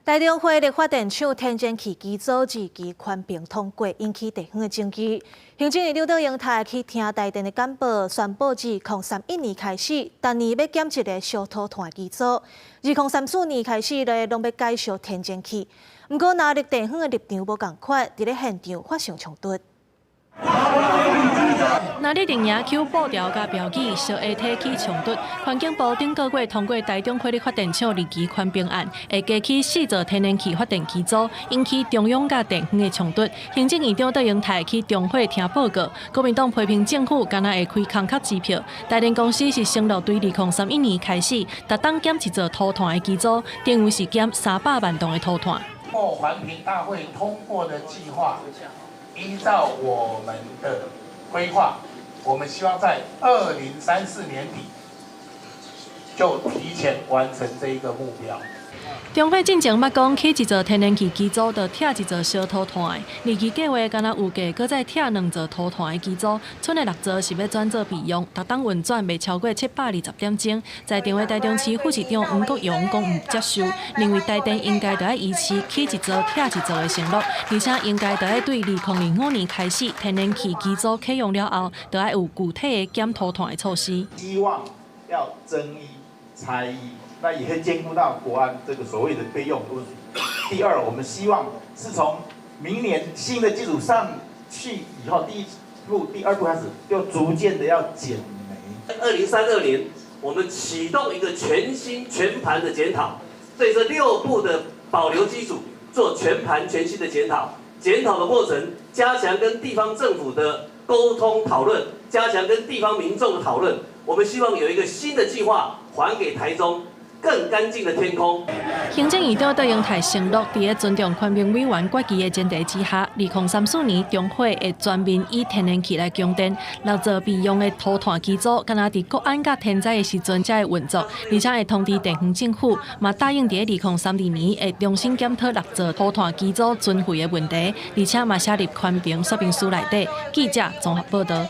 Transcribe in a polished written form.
台中火力发电厂天然气机组2期环评通过，引起地方的争议。行政院刘德英台去听台电的简报，宣布自2031年开始，逐年要减一个烧土炭机组，2034年开始咧，拢要改烧天然气。不过，南力地方的立场无共款，伫咧现场发生冲突。 那日定野区布条甲标语小下体起冲突，环境部顶个月通过台中火力发电厂2期环评案，会加起4座天然气发电机组，引起中央甲地方的冲突。行政院长德英台去中火听报告，国民党批评政府敢若会开空壳支票。台电公司是承诺对2031年开始，逐档减1座土炭的机组，定位是减300万吨的土炭。环评大会通过的计划，依照我们的规划，我们希望在2034年底就提前完成这一个目标。中火进前捌讲起1座天然气机组，就拆1座烧土炭的。2期计划敢若有价，搁再拆2座土炭的机组，剩的6座是要转做备用，逐档运转袂超过720点钟。在场的台中市副市长黄国勇讲唔接受，认为台电应该就要维持起1座拆1座的承诺，而且应该就要对2005年开始天然气机组启用了后，就要有具体的减土炭的措施。希望要增益拆益。 那也会兼顾到国安这个所谓的备用。第二，我们希望是从明年新的基础上去以后，第1步、第2步开始，就逐渐的要减煤。2032年，我们启动一个全新全盘的检讨，对这6步的保留基础做全盘全新的检讨。检讨的过程，加强跟地方政府的沟通讨论，加强跟地方民众的讨论。我们希望有一个新的计划还给台中。 更干净的天空。行政院长德英台承诺，伫个尊重环评委员决议的前提之下，2034年中火会全面以天然气来供电，6座备用的土炭机组，敢若伫国安甲天灾的时阵才会运作，而且会通知地方政府，嘛答应伫个2032年会重新检讨6座土炭机组存废的问题，而且嘛写入环评说明书内底。记者综合报道。